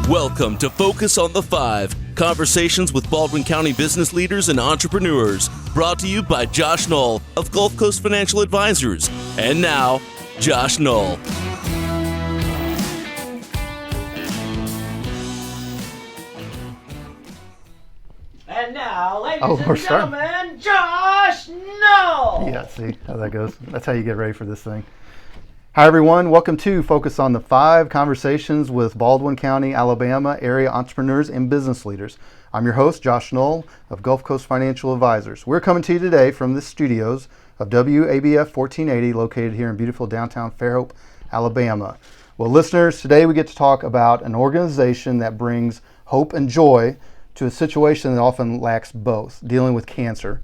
Welcome to Focus on the Five, conversations with Baldwin County business leaders and entrepreneurs, brought to you by Josh Knoll of Gulf Coast Financial Advisors. And now, Josh Knoll. And now, ladies and gentlemen, Josh Knoll! Yeah, see how that goes. That's how you get ready for this thing. Hi, everyone. Welcome to Focus on the Five, conversations with Baldwin County, Alabama area entrepreneurs and business leaders. I'm your host, Josh Knoll of Gulf Coast Financial Advisors. We're coming to you today from the studios of WABF 1480, located here in beautiful downtown Fairhope, Alabama. Well, listeners, today we get to talk about an organization that brings hope and joy to a situation that often lacks both, dealing with cancer.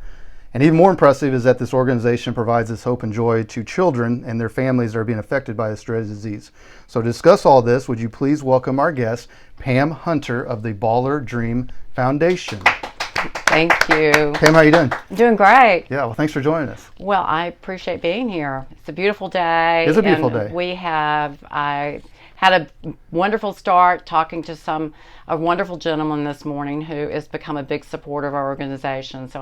And even more impressive is that this organization provides this hope and joy to children and their families that are being affected by this dreaded disease. So to discuss all this, would you please welcome our guest, Pam Hunter of the Baller Dream Foundation. Thank you. Pam, how you doing? Doing great. Yeah, well, thanks for joining us. Well, I appreciate being here. It's a beautiful day. It's a beautiful day. I had a wonderful start talking to a wonderful gentleman this morning who has become a big supporter of our organization. So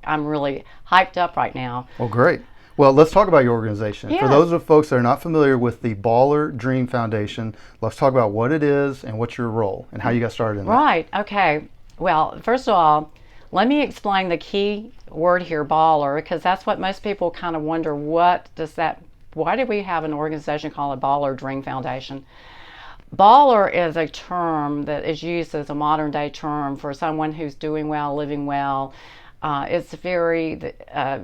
I'm really hyped up right now. Well, great. Well, let's talk about your organization. Yes. For those of folks that are not familiar with the Baller Dream Foundation, let's talk about what it is and what's your role and how you got started in that. Right. Okay. Well, first of all, let me explain the key word here, baller, because that's what most people kind of wonder, why do we have an organization called a Baller Dream Foundation? Baller is a term that is used as a modern day term for someone who's doing well, living well. It's very,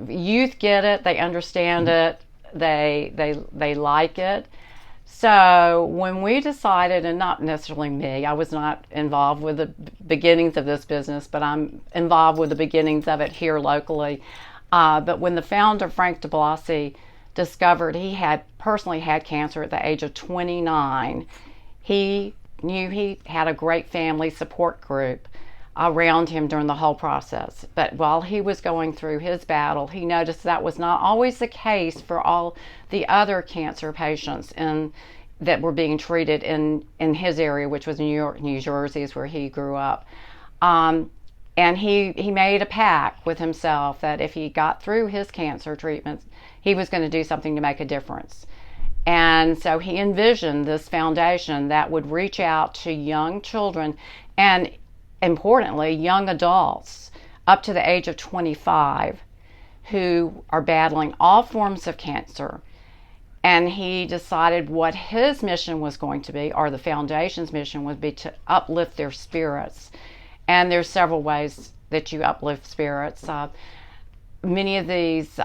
youth get it, they understand it, they like it. So when we decided, and not necessarily me, I was not involved with the beginnings of this business, but I'm involved with the beginnings of it here locally. But when the founder, Frank DeBlasi, discovered he had personally had cancer at the age of 29, he knew he had a great family support group around him during the whole process. But while he was going through his battle, he noticed that was not always the case for all the other cancer patients that were being treated in his area, which was New York, New Jersey is where he grew up. And he made a pact with himself that if he got through his cancer treatments, he was going to do something to make a difference. And so he envisioned this foundation that would reach out to young children and, importantly, young adults up to the age of 25 who are battling all forms of cancer. And he decided what his mission was going to be, or the foundation's mission would be, to uplift their spirits. And there's several ways that you uplift spirits. Many of these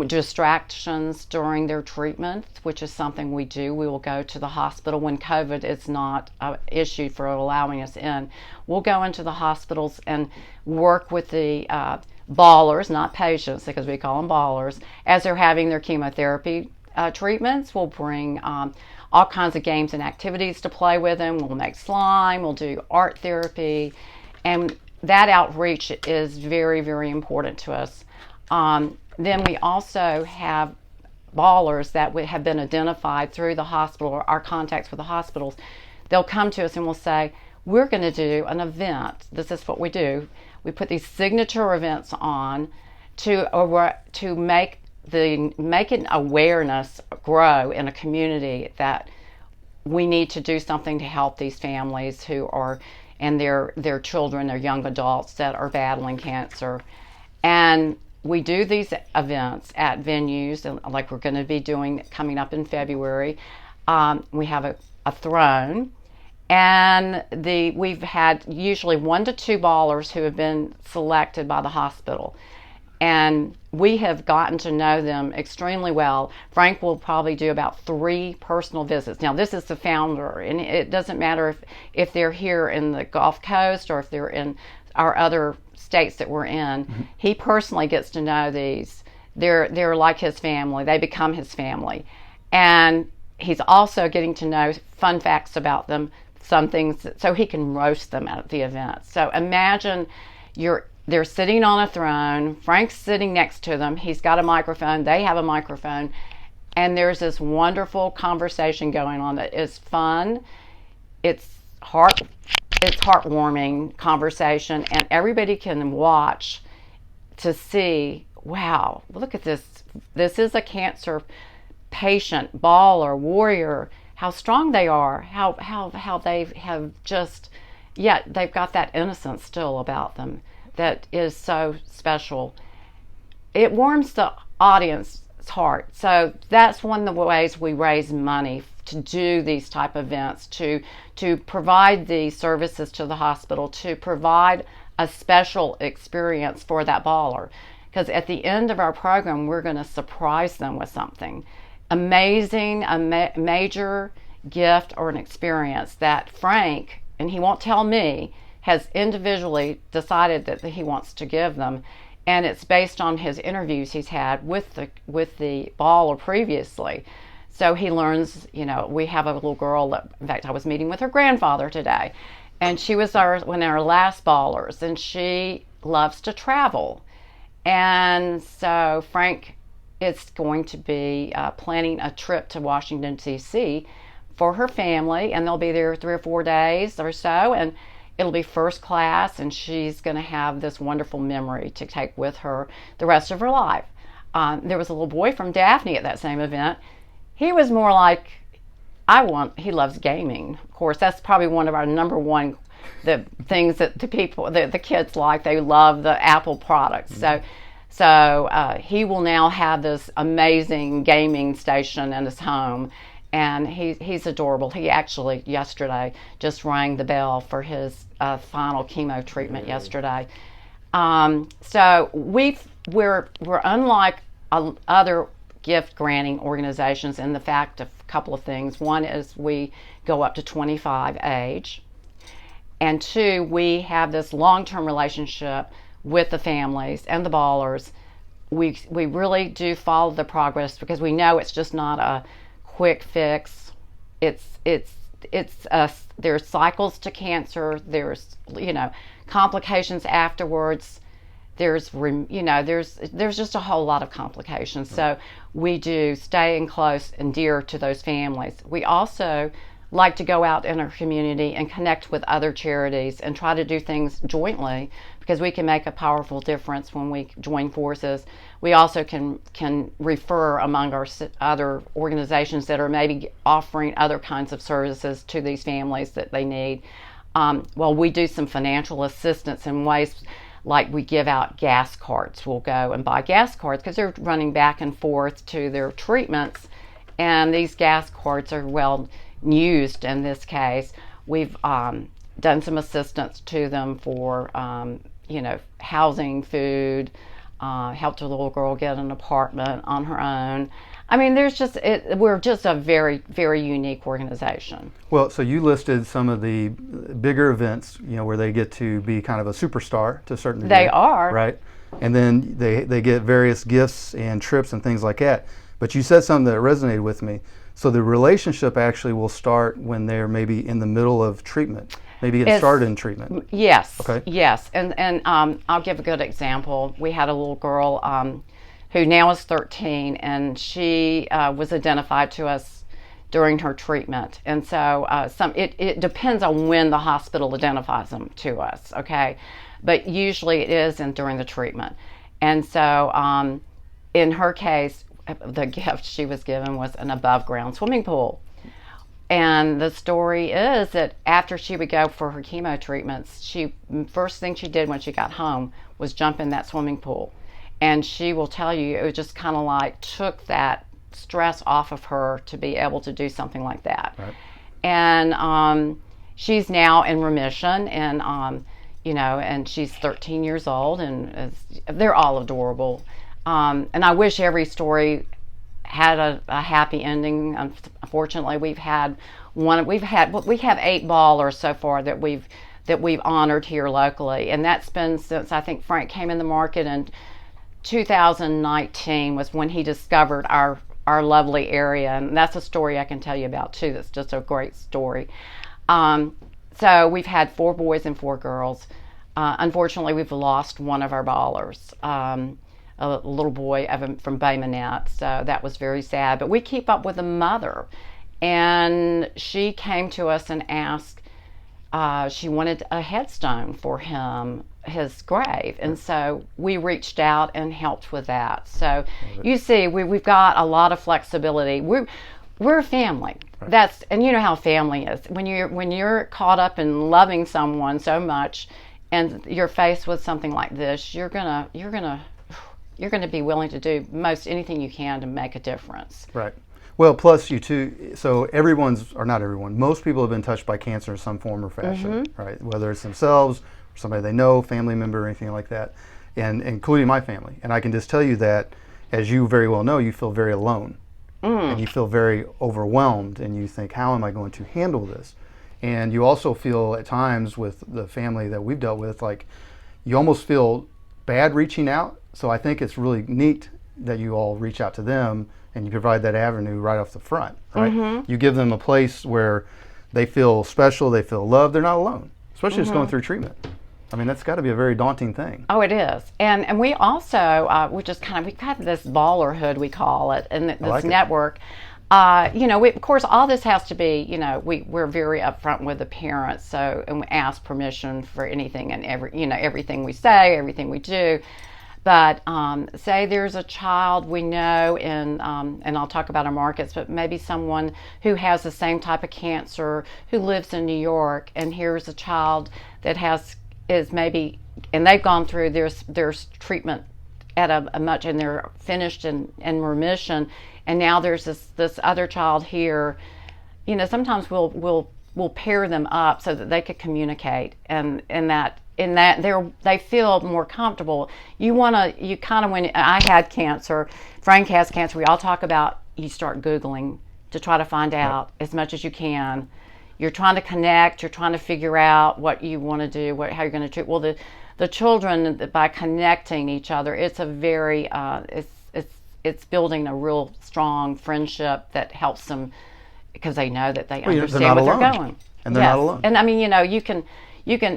distractions during their treatment, which is something we do. We will go to the hospital when COVID is not an issue for allowing us in. We'll go into the hospitals and work with the ballers, not patients, because we call them ballers, as they're having their chemotherapy treatments. We'll bring all kinds of games and activities to play with them. We'll make slime. We'll do art therapy. And that outreach is very, very important to us. Then we also have ballers that have been identified through the hospital or our contacts with the hospitals. They'll come to us and we'll say, we're going to do an event. This is what we do. We put these signature events on to make an awareness grow in a community that we need to do something to help these families and their children, their young adults that are battling cancer. And we do these events at venues, like we're going to be doing coming up in February. We have a throne, and we've had usually 1 to 2 ballers who have been selected by the hospital. And we have gotten to know them extremely well. Frank will probably do about 3 personal visits. Now, this is the founder, and it doesn't matter if they're here in the Gulf Coast or if they're in our other states that we're in. Mm-hmm. He personally gets to know these. They're like his family. They become his family. And he's also getting to know fun facts about them, some things, so he can roast them at the event. So imagine they're sitting on a throne, Frank's sitting next to them, he's got a microphone, they have a microphone, and there's this wonderful conversation going on that is fun. It's it's heartwarming conversation, and everybody can watch to see, wow, look at this. This is a cancer patient, baller, warrior, how strong they are, how they have just, yet they've got that innocence still about them that is so special. It warms the audience's heart. So that's one of the ways we raise money to do these type of events, to provide the services to the hospital, to provide a special experience for that baller. Because at the end of our program, we're going to surprise them with something amazing, a major gift or an experience that Frank, and he won't tell me, has individually decided that he wants to give them. And it's based on his interviews he's had with the baller previously. So he learns, we have a little girl that, in fact, I was meeting with her grandfather today, and she was one of our last ballers, and she loves to travel. And so Frank is going to be planning a trip to Washington, D.C. for her family, and they'll be there 3 or 4 days or so, and it'll be first class, and she's going to have this wonderful memory to take with her the rest of her life. There was a little boy from Daphne at that same event. He was more like, he loves gaming. Of course, that's probably one of our number one, the things that the kids like. They love the Apple products. Mm-hmm. So he will now have this amazing gaming station in his home, and he's adorable. He actually yesterday just rang the bell for his final chemo treatment yesterday. So we're unlike other gift granting organizations in the fact of a couple of things. One is we go up to 25 age, and 2, we have this long-term relationship with the families and the ballers. We really do follow the progress because we know it's just not a quick fix. There's cycles to cancer. There's complications afterwards. There's just a whole lot of complications. So we do stay in close and dear to those families. We also like to go out in our community and connect with other charities and try to do things jointly, because we can make a powerful difference when we join forces. We also can refer among our other organizations that are maybe offering other kinds of services to these families that they need. We do some financial assistance in ways like we give out gas cards. We'll go and buy gas cards because they're running back and forth to their treatments, and these gas cards are well used in this case. We've done some assistance to them for housing, food, helped a little girl get an apartment on her own. I mean, we're just a very, very unique organization. Well, so you listed some of the bigger events, where they get to be kind of a superstar to a certain degree. They are. Right. And then they get various gifts and trips and things like that. But you said something that resonated with me. So the relationship actually will start when they're maybe in the middle of treatment, maybe get started in treatment. Yes. Okay. Yes. And I'll give a good example. We had a little girl who now is 13, and she was identified to us during her treatment. And so it depends on when the hospital identifies them to us, okay? But usually it is during the treatment. And so in her case, the gift she was given was an above-ground swimming pool. And the story is that after she would go for her chemo treatments, first thing she did when she got home was jump in that swimming pool. And she will tell you it was just kind of like took that stress off of her to be able to do something like that. Right. And she's now in remission, and and she's 13 years old, and they're all adorable. And I wish every story had a happy ending. Unfortunately, we have 8 ballers so far that we've honored here locally, and that's been since I think Frank came in the market in 2019 was when he discovered our lovely area, and that's a story I can tell you about too. That's just a great story. So we've had 4 boys and 4 girls. Unfortunately, we've lost one of our ballers. A little boy from Bay Minette, so that was very sad. But we keep up with the mother, and she came to us and asked, she wanted a headstone for him, his grave, and so we reached out and helped with that. So you see, we've got a lot of flexibility. We're a family. Right. And you know how family is. When you're caught up in loving someone so much, and you're faced with something like this, you're gonna be willing to do most anything you can to make a difference. Right. Well, plus you too. So not everyone. Most people have been touched by cancer in some form or fashion, right? Whether it's themselves, or somebody they know, family member, or anything like that, and including my family. And I can just tell you that, as you very well know, you feel very alone. And you feel very overwhelmed, and you think, how am I going to handle this? And you also feel at times with the family that we've dealt with, like you almost feel bad reaching out. So I think it's really neat that you all reach out to them and you provide that avenue right off the front, right? You give them a place where they feel special, they feel loved, they're not alone, especially just going through treatment. I mean, that's got to be a very daunting thing. Oh, it is. And we also, we've got this ballerhood, we call it, and this like network. Of course, all this has to be, we're very upfront with the parents, and we ask permission for anything and everything we say, everything we do. But say there's a child we know and I'll talk about our markets, but maybe someone who has the same type of cancer who lives in New York, and here's a child that and they've gone through their treatment at a much, and they're finished in remission, and now there's this other child here. Sometimes we'll pair them up so that they could communicate, and in that they feel more comfortable. When I had cancer, Frank has cancer, we all talk about, you start Googling to try to find out as much as you can. You're trying to connect, you're trying to figure out what you want to do, how you're going to treat. Well, the children, by connecting each other, it's a very it's building a real strong friendship that helps them, because they know that they understand what they're going. And they're not alone. And I mean, you can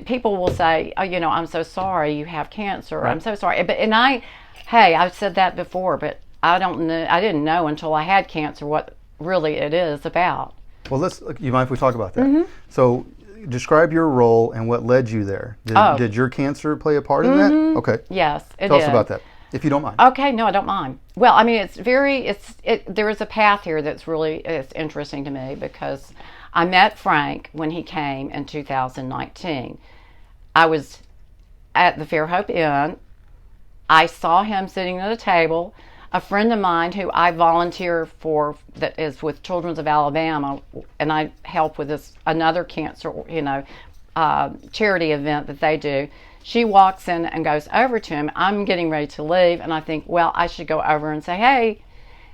people will say, oh, I'm so sorry you have cancer. Right. I'm so sorry. I've said that before, but I didn't know until I had cancer what really it is about. Well, you mind if we talk about that? So describe your role and what led you there. Did your cancer play a part in that? Okay. Yes, it did. Tell us about that, if you don't mind. Okay, no, I don't mind. Well, I mean, there is a path here it's interesting to me, because I met Frank when he came in 2019. I was at the Fairhope Inn. I saw him sitting at a table. A friend of mine who I volunteer for, that is with Children's of Alabama, and I help with another cancer, charity event that they do. She walks in and goes over to him. I'm getting ready to leave, and I think, well, I should go over and say, hey.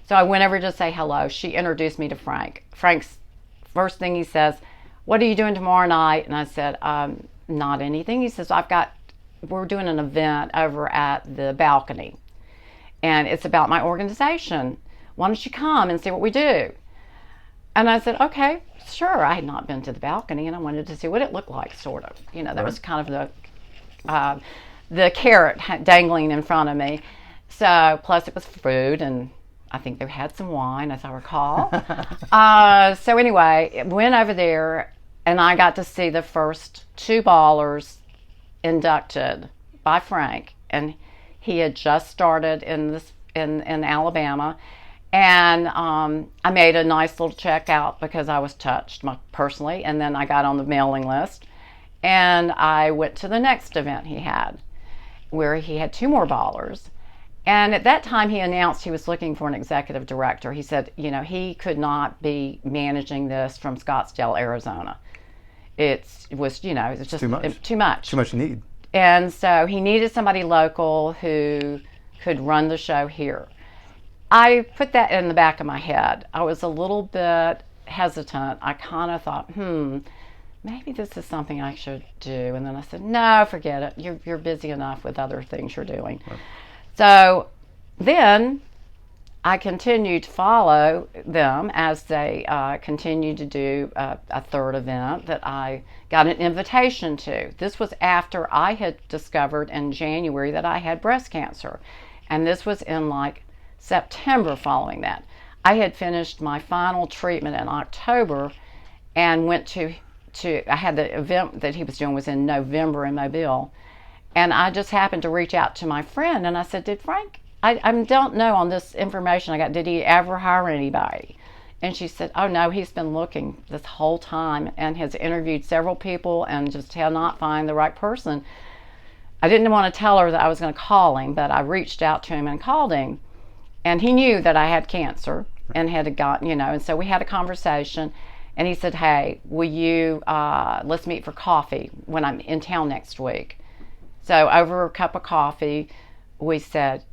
So I went over to say hello. She introduced me to Frank. Frank's first thing he says, what are you doing tomorrow night? And I said, not anything. He says, we're doing an event over at the balcony, and it's about my organization. Why don't you come and see what we do? And I said, okay, sure. I had not been to the balcony, and I wanted to see what it looked like, sort of. That was kind of the carrot dangling in front of me. So, plus it was food, and I think they had some wine, as I recall. So anyway, went over there, and I got to see the first two ballers inducted by Frank, and he had just started in Alabama, and I made a nice little check out because I was touched personally, and then I got on the mailing list, and I went to the next event he had, where he had two more ballers. And at that time, he announced he was looking for an executive director. He said, he could not be managing this from Scottsdale, Arizona. It was just too much. Too much need. And so he needed somebody local who could run the show here. I put that in the back of my head. I was a little bit hesitant. I kind of thought, maybe this is something I should do. And then I said, no, forget it. You're busy enough with other things you're doing. Right. So then I continued to follow them as they continued to do a third event that I got an invitation to. This was after I had discovered in January that I had breast cancer. And this was in September following that. I had finished my final treatment in October and went to I had the event that he was doing was in November in Mobile. And I just happened to reach out to my friend, and I said, did Frank, I don't know on this information I got, did he ever hire anybody? And she said, oh no, he's been looking this whole time and has interviewed several people and just cannot find the right person. I didn't want to tell her that I was going to call him, but I reached out to him and called him. And he knew that I had cancer and had gotten, and so we had a conversation. And he said, hey, will you, let's meet for coffee when I'm in town next week. So over a cup of coffee, we said,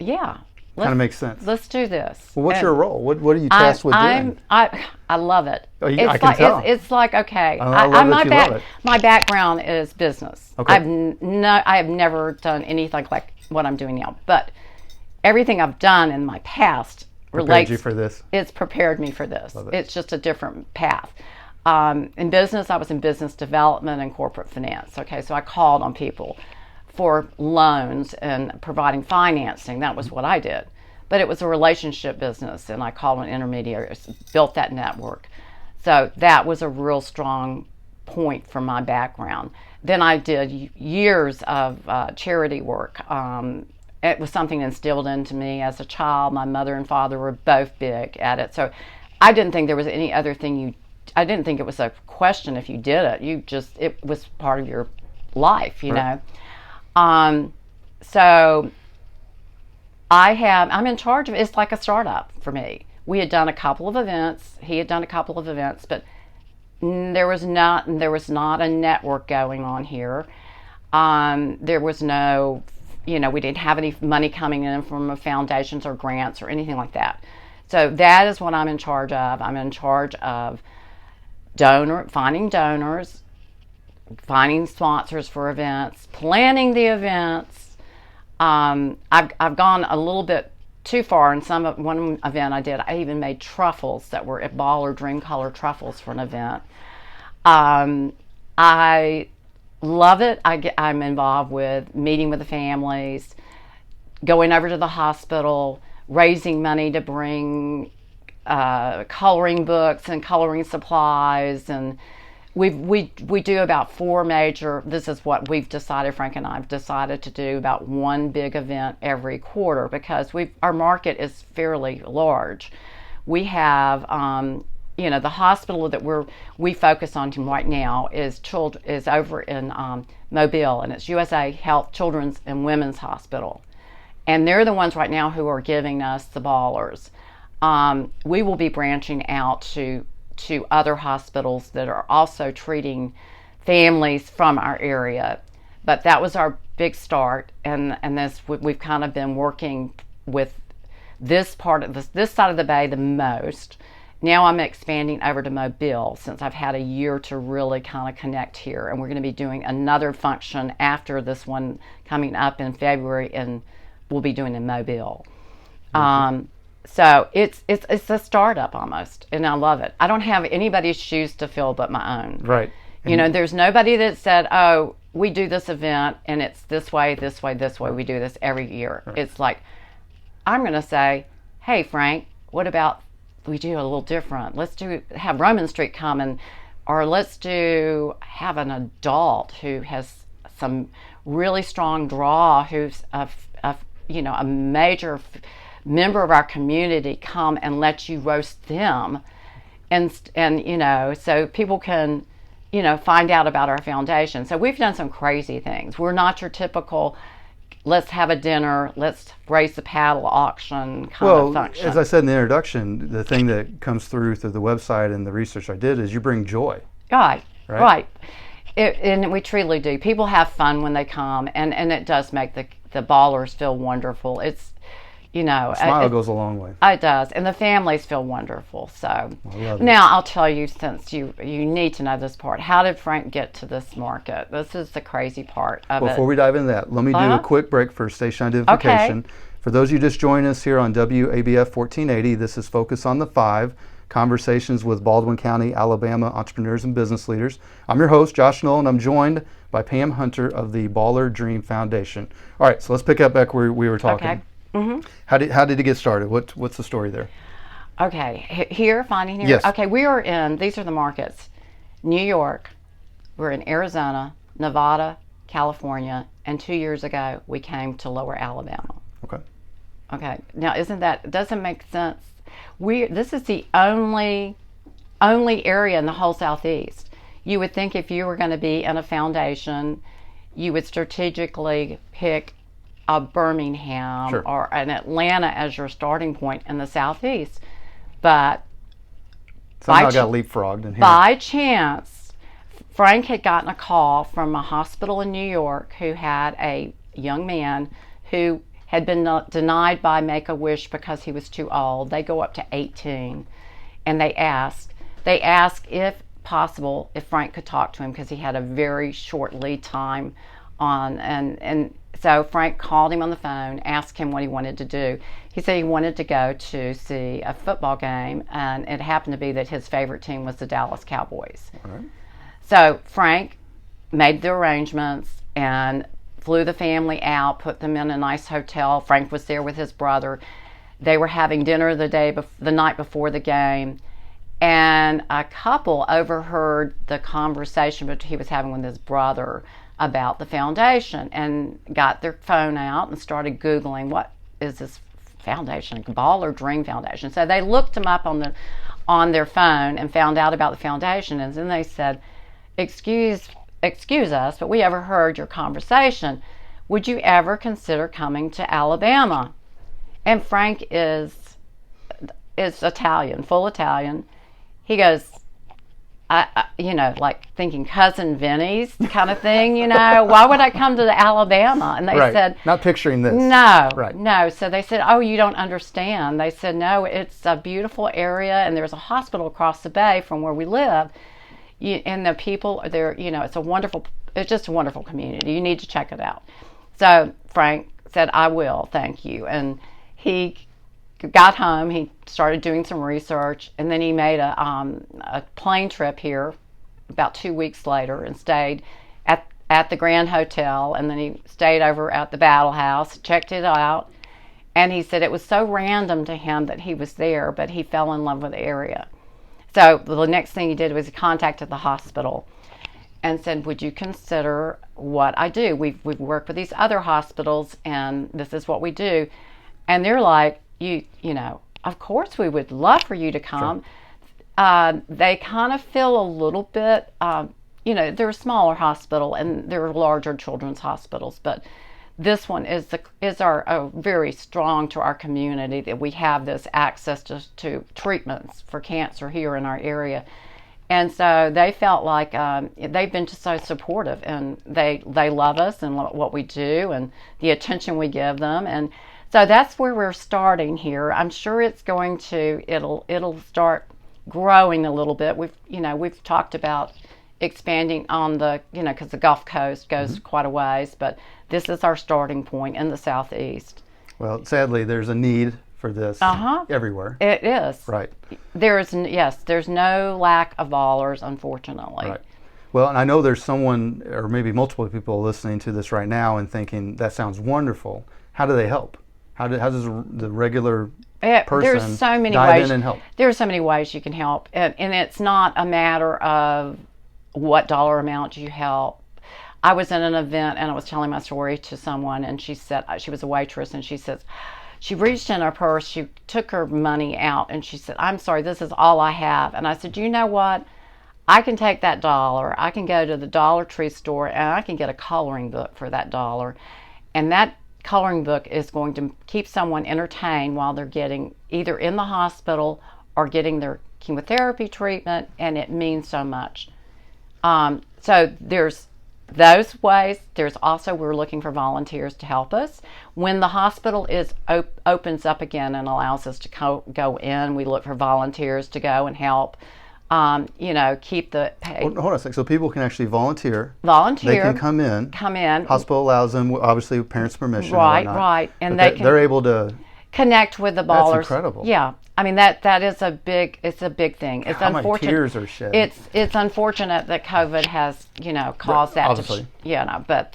yeah. Kind of makes sense. Let's do this. Well, what's your role? What are you tasked with doing? I love it. Oh, I can tell. It's like, okay. I love that you love it. My background is business. Okay. I have never done anything like what I'm doing now. But everything I've done in my past prepared you for this. It's prepared me for this. Love it. It's just a different path. In business, I was in business development and corporate finance. Okay, so I called on people for loans and providing financing. That was what I did. But it was a relationship business, and I called on intermediaries, built that network. So that was a real strong point from my background. Then I did years of charity work. It was something instilled into me as a child. My mother and father were both big at it. So I didn't think there was any other thing I didn't think it was a question if you did it. It was part of your life, you know. So I'm in charge of it. It's like a startup for me. We had done a couple of events. He had done a couple of events, but there was not a network going on here. There was no, we didn't have any money coming in from foundations or grants or anything like that. So that is what I'm in charge of. I'm in charge of finding donors, finding sponsors for events, planning the events. I've gone a little bit too far in one event I did. I even made truffles that were baller dream color truffles for an event. I love it. I'm involved with meeting with the families, going over to the hospital, raising money to bring coloring books and coloring supplies, and we do about four major. This is what we've decided. Frank and I have decided to do about one big event every quarter because our market is fairly large. We have the hospital that we focus on right now is over in Mobile, and it's USA Health Children's and Women's Hospital, and they're the ones right now who are giving us the ballers. We will be branching out to other hospitals that are also treating families from our area. But that was our big start, and we've kind of been working with this part of this side of the bay the most. Now I'm expanding over to Mobile since I've had a year to really kind of connect here, and we're going to be doing another function after this one coming up in February, and we'll be doing in Mobile. Mm-hmm. So it's a startup almost, and I love it. I don't have anybody's shoes to fill but my own. Right. There's nobody that said, oh, we do this event and it's this way, this way, this way. We do this every year. Right. It's like, I'm going to say, hey, Frank, what about we do a little different? Let's have Roman Street come or let's have an adult who has some really strong draw, who's a major member of our community, come and let you roast them, and so people can find out about our foundation. So we've done some crazy things. We're not your typical let's have a dinner, let's raise the paddle auction kind of function. As I said in the introduction, the thing that comes through the website and the research I did is you bring joy. Right. And we truly do. People have fun when they come, and it does make the ballers feel wonderful. It's a smile goes a long way. It does, and the families feel wonderful. So now I'll tell you, since you need to know this part. How did Frank get to this market? This is the crazy part of it. Before we dive into that, let me do a quick break for station identification. Okay. For those of you just joining us here on WABF 1480, this is Focus on the Five, conversations with Baldwin County, Alabama entrepreneurs and business leaders. I'm your host, Josh Knoll, and I'm joined by Pam Hunter of the Baller Dream Foundation. All right, so let's pick up back where we were talking. Okay. Mm-hmm. How did it get started? What's the story there? Okay, finding here. Yes. Okay, these are the markets: New York, we're in Arizona, Nevada, California, and 2 years ago we came to Lower Alabama. Okay. Okay. Now, doesn't make sense? This is the only area in the whole Southeast. You would think if you were going to be in a foundation, you would strategically pick a Birmingham Sure. or an Atlanta as your starting point in the Southeast. But Somehow got leapfrogged in here. by chance, Frank had gotten a call from a hospital in New York who had a young man who had been denied by Make-A-Wish because he was too old. They go up to 18, and they asked if possible if Frank could talk to him because he had a very short lead time on, and so Frank called him on the phone, asked him what he wanted to do. He said he wanted to go to see a football game, and it happened to be that his favorite team was the Dallas Cowboys. All right. So Frank made the arrangements and flew the family out, put them in a nice hotel. Frank was there with his brother. They were having dinner the night before the game, and a couple overheard the conversation that he was having with his brother about the foundation and got their phone out and started Googling, what is this foundation, Baller Dream Foundation. So they looked him up on their phone and found out about the foundation, and then they said, excuse us, but we overheard your conversation. Would you ever consider coming to Alabama? And Frank is Italian, full Italian. He goes, like thinking Cousin Vinny's kind of thing, why would I come to Alabama? And they Right. said, Not picturing this. no, Right. no. So they said, oh, you don't understand. They said, no, it's a beautiful area, and there's a hospital across the bay from where we live. And the people there, it's just a wonderful community. You need to check it out. So Frank said, I will, thank you. And he got home, he started doing some research, and then he made a plane trip here about 2 weeks later and stayed at the Grand Hotel, and then he stayed over at the Battle House, checked it out, and he said it was so random to him that he was there, but he fell in love with the area. So the next thing he did was he contacted the hospital and said, would you consider what I do? We've worked with these other hospitals, and this is what we do. And they're like, of course we would love for you to come. Sure. They kind of feel a little bit, they're a smaller hospital and they're larger children's hospitals, but this one is very strong to our community that we have this access to treatments for cancer here in our area. And so they felt like they've been just so supportive, and they love us and what we do and the attention we give them. And so that's where we're starting here. I'm sure it'll start growing a little bit. We've talked about expanding on because the Gulf Coast goes quite a ways, but this is our starting point in the Southeast. Well, sadly, there's a need for this everywhere. It is. Right. There's no lack of ballers, unfortunately. Right. Well, and I know there's someone, or maybe multiple people listening to this right now and thinking, that sounds wonderful. How do they help? How does the regular person there's so many dive ways, in and help? There are so many ways you can help, and it's not a matter of what dollar amount you help. I was in an event and I was telling my story to someone, and she said, she was a waitress, and she says, she reached in her purse, she took her money out, and she said, I'm sorry, this is all I have. And I said, you know what? I can take that $1, I can go to the Dollar Tree store, and I can get a coloring book for that $1. And that coloring book is going to keep someone entertained while they're getting either in the hospital or getting their chemotherapy treatment, and it means so much. So there's those ways. There's also, we're looking for volunteers to help us. When the hospital opens up again and allows us to go in, we look for volunteers to go and help. Keep the pay. Hold on a second. So people can actually volunteer. Volunteer. They can come in. Hospital allows them, obviously, with parents' permission. Right. And they're able to connect with the ballers. That's incredible. Yeah. I mean, that is a big thing. It's How unfortunate. many tears are shed. It's unfortunate that COVID has, caused that. Obviously. But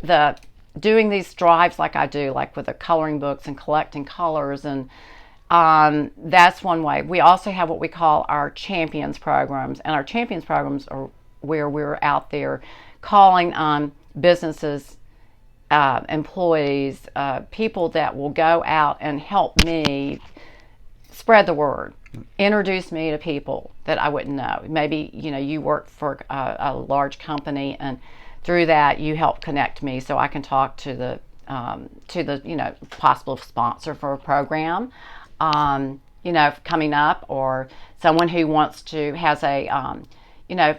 the doing these drives like I do, like with the coloring books and collecting colors, and that's one way. We also have what we call our champions programs, and our champions programs are where we're out there calling on businesses, employees, people that will go out and help me spread the word, introduce me to people that I wouldn't know. Maybe you work for a large company, and through that you help connect me so I can talk to the possible sponsor for a program, coming up, or someone who has a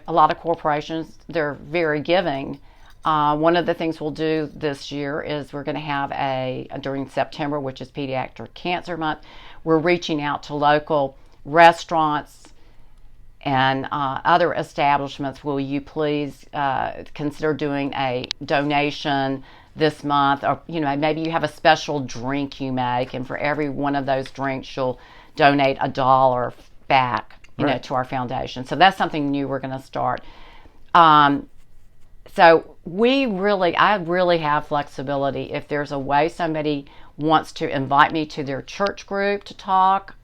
lot of corporations, they're very giving. One of the things we'll do this year is we're going to have during September, which is Pediatric Cancer Month, we're reaching out to local restaurants and other establishments. Will you please consider doing a donation this month? Or maybe you have a special drink you make, and for every one of those drinks you'll donate $1 back to our foundation. So that's something new we're going to start. So I really have flexibility. If there's a way somebody wants to invite me to their church group to talk,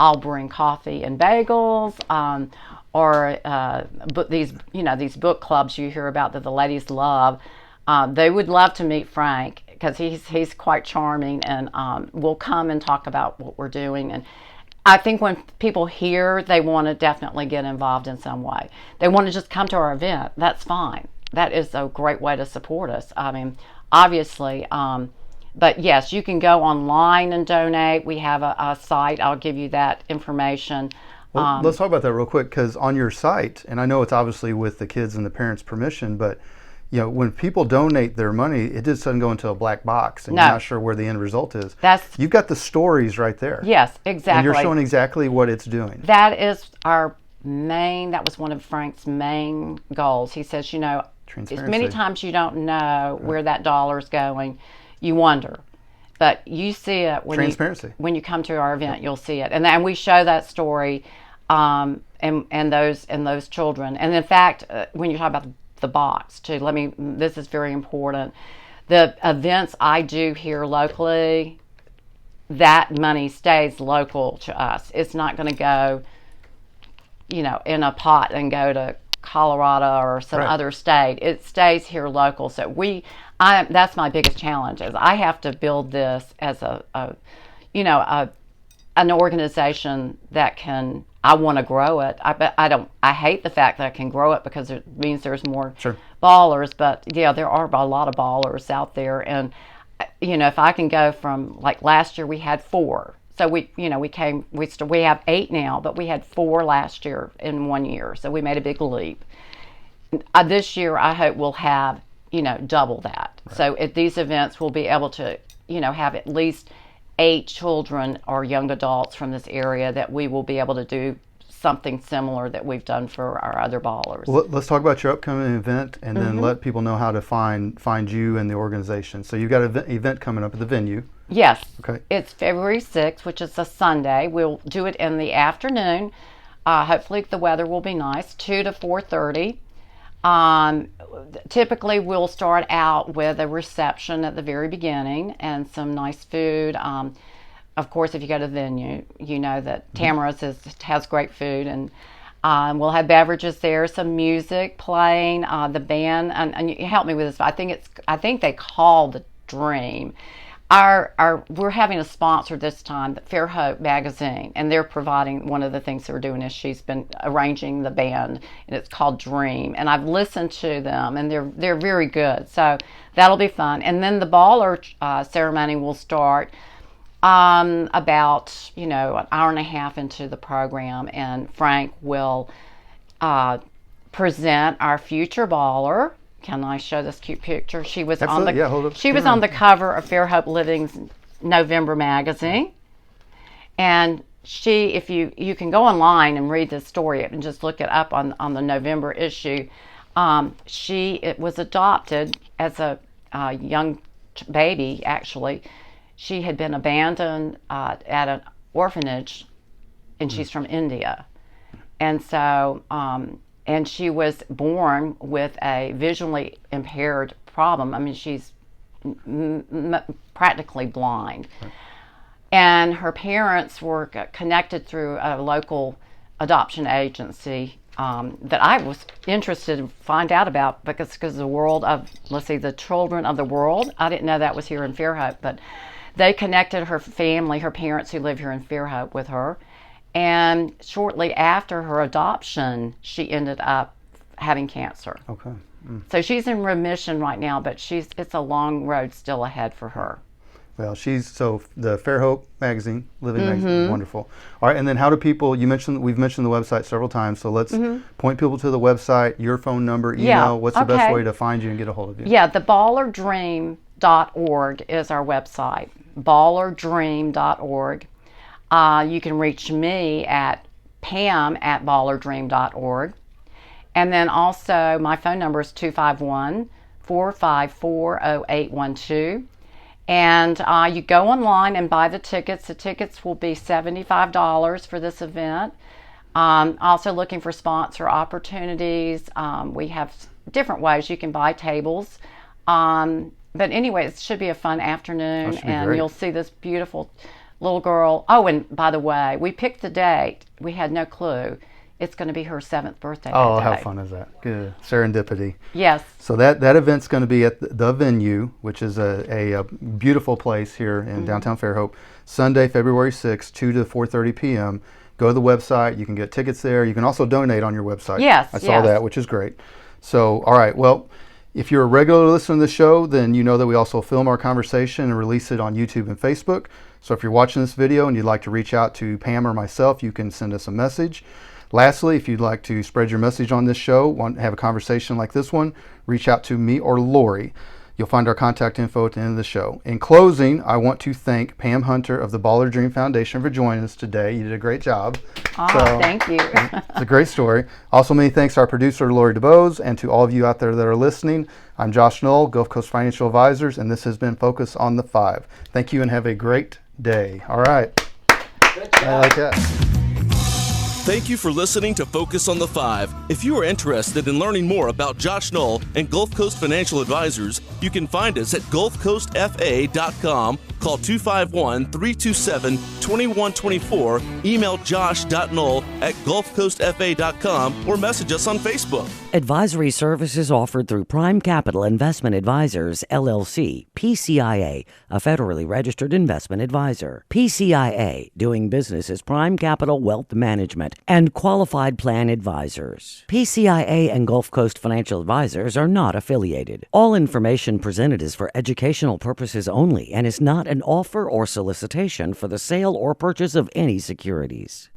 I'll bring coffee and bagels, or these book clubs you hear about that the ladies love. They would love to meet Frank because he's quite charming, and we'll come and talk about what we're doing. And I think when people hear, they want to definitely get involved in some way. They want to just come to our event. That's fine. That is a great way to support us. I mean, obviously, but yes, you can go online and donate. We have a site. I'll give you that information. Well, let's talk about that real quick, because on your site, and I know it's obviously with the kids and the parents' permission, but when people donate their money, it just doesn't go into a black box, and you're not sure where the end result is. You've got the stories right there. Yes, exactly. And you're showing exactly what it's doing. That was one of Frank's main goals. He says, many times you don't know where that dollar's going. You wonder. But you see it when you come to our event. You'll see it. And we show that story and those children. And in fact, when you talk about the box too, this is very important. The events I do here locally, that money stays local to us. It's not going to go in a pot and go to Colorado or some other state. It stays here local. So that's my biggest challenge, is I have to build this as an organization that I want to grow it. I hate the fact that I can grow it because it means there's more ballers, but there are a lot of ballers out there. And if I can go from, like last year we had 4. So we have 8 now, but we had 4 last year in 1 year. So we made a big leap. This year I hope we'll have, double that. Right. So at these events we'll be able to, have at least 8 children or young adults from this area that we will be able to do something similar that we've done for our other ballers. Well, let's talk about your upcoming event, and then let people know how to find you and the organization. So you've got an event coming up at the venue. Yes. Okay. It's February 6th, which is a Sunday. We'll do it in the afternoon. Hopefully the weather will be nice, 2 to 4:30. Typically we'll start out with a reception at the very beginning and some nice food. Of course, if you go to the venue, you know that Tamara's has great food, and we'll have beverages there, some music playing, the band, and you help me with this. I think they call the Dream. We're having a sponsor this time, the Fair Hope magazine, and they're providing. One of the things that we're doing is she's been arranging the band, and it's called Dream. And I've listened to them, and they're very good. So that'll be fun. And then the baller ceremony will start about an hour and a half into the program, and Frank will present our future baller. Can I show this cute picture? She was on the cover of Fair Hope Living's November magazine. And if you can go online and read this story and just look it up on the November issue. It was adopted as a young baby, actually. She had been abandoned at an orphanage, and she's from India. And so and she was born with a visually impaired problem. I mean, she's practically blind. Right. And her parents were connected through a local adoption agency that I was interested to find out about because the world of, let's see, the Children of the World. I didn't know that was here in Fairhope, but they connected her family, her parents who live here in Fairhope, with her. And shortly after her adoption, she ended up having cancer. Okay. So she's in remission right now, but it's a long road still ahead for her. Well, so the Fairhope magazine, Living Magazine, wonderful. All right, and then how do people? We've mentioned the website several times, so let's point people to the website, your phone number, email. Yeah, What's the best way to find you and get a hold of you? Yeah, the ballardream.org is our website. ballardream.org. You can reach me at pam@ballardream.org. And then also my phone number is 251-454-0812. And you go online and buy the tickets. The tickets will be $75 for this event. Also looking for sponsor opportunities. We have different ways you can buy tables. But anyway, it should be a fun afternoon, and great. You'll see this beautiful little girl. Oh, and by the way, we picked the date. We had no clue. It's going to be her 7th birthday. Oh, how fun is that? Good. Serendipity. Yes. So that event's going to be at the venue, which is a beautiful place here in downtown Fairhope, Sunday, February 6th, 2 to 4:30 p.m. Go to the website. You can get tickets there. You can also donate on your website. Yes. I saw that, which is great. So, all right. Well, if you're a regular listener to the show, then you know that we also film our conversation and release it on YouTube and Facebook. So if you're watching this video and you'd like to reach out to Pam or myself, you can send us a message. Lastly, if you'd like to spread your message on this show, want to have a conversation like this one, reach out to me or Lori. You'll find our contact info at the end of the show. In closing, I want to thank Pam Hunter of the Baller Dream Foundation for joining us today. You did a great job. Thank you. It's a great story. Also, many thanks to our producer, Lori DeBose, and to all of you out there that are listening. I'm Josh Knoll, Gulf Coast Financial Advisors, and this has been Focus on the 5. Thank you and have a great day. All right. Good job. I like that. Thank you for listening to Focus on the 5. If you are interested in learning more about Josh Knoll and Gulf Coast Financial Advisors, you can find us at gulfcoastfa.com, call 251-327-2124, email josh.knoll@gulfcoastfa.com, or message us on Facebook. Advisory services offered through Prime Capital Investment Advisors, LLC, PCIA, a federally registered investment advisor. PCIA, doing business as Prime Capital Wealth Management, and Qualified Plan Advisors. PCIA and Gulf Coast Financial Advisors are not affiliated. All information presented is for educational purposes only and is not an offer or solicitation for the sale or purchase of any securities.